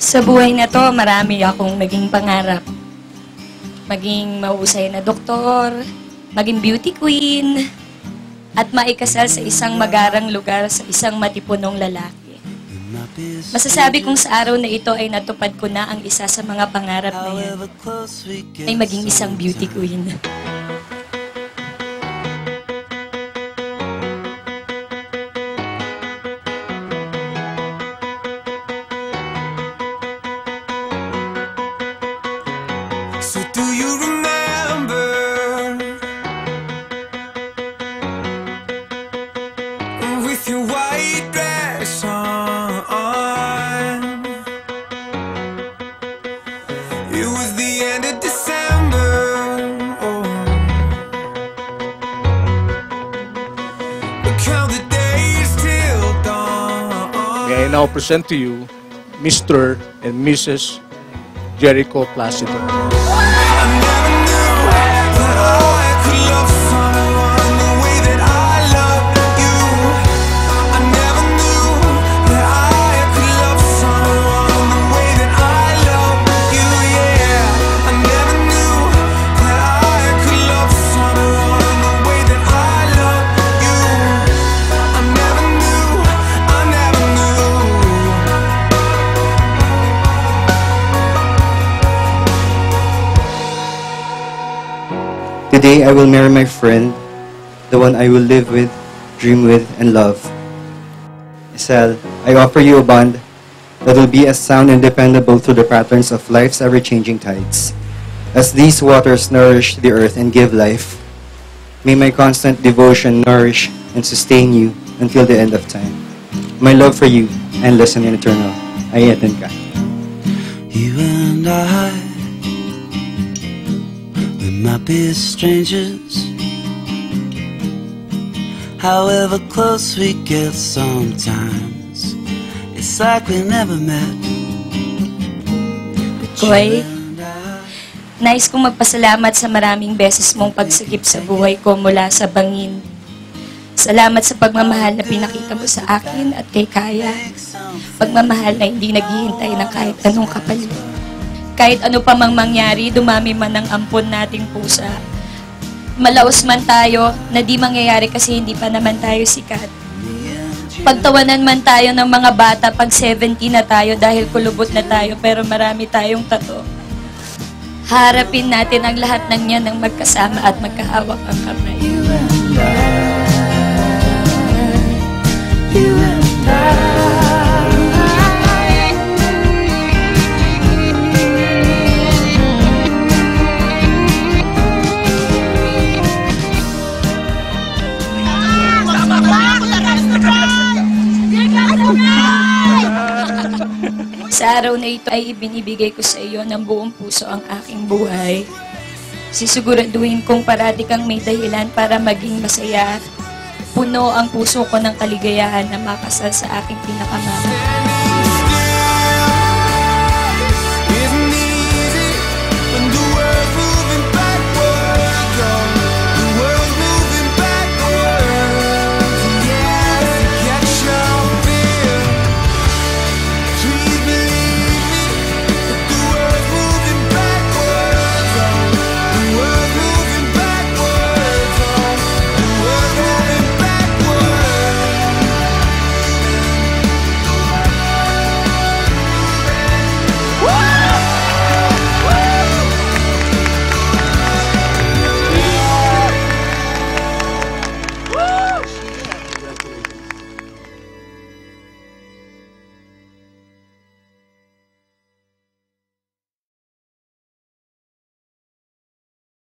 Sa buhay na to, marami akong naging pangarap. Maging mahusay na doktor, maging beauty queen, at maikasal sa isang magarang lugar sa isang matipunong lalaki. Masasabi kong sa araw na ito ay natupad ko na ang isa sa mga pangarap na yan, ay maging isang beauty queen. So do you remember with your white dress on? It was the end of December. Oh. Count the days till dawn. May I now present to you Mr. and Mrs. Jericho Placido. Today I will marry my friend, the one I will live with, dream with, and love. Isel, I offer you a bond that will be as sound and dependable through the patterns of life's ever-changing tides. As these waters nourish the earth and give life, may my constant devotion nourish and sustain you until the end of time. My love for you, endless and eternal. Ayetin ka. You and I, we might be strangers. However close we get sometimes, it's like we never met. Koy, nais kong magpasalamat sa maraming beses mong pagsagip sa buhay ko mula sa bangin. Salamat sa pagmamahal na pinakita mo sa akin at kay Kaya. Pagmamahal na hindi naghihintay ng kahit anong kapalit. Kahit ano pa mang mangyari, dumami man ang ampon nating pusa. Malaos man tayo, na di mangyayari kasi hindi pa naman tayo sikat. Pagtawanan man tayo ng mga bata pag 70 na tayo dahil kulubot na tayo pero marami tayong tato. Harapin natin ang lahat ng yan ng magkasama at magkahawak ang kamay. You and I. Sa araw na ito ay ibinibigay ko sa iyo ng buong puso ang aking buhay. Sisiguraduhin kong parati kang may dahilan para maging masaya. Puno ang puso ko ng kaligayahan na makasal sa aking pinakamamahal.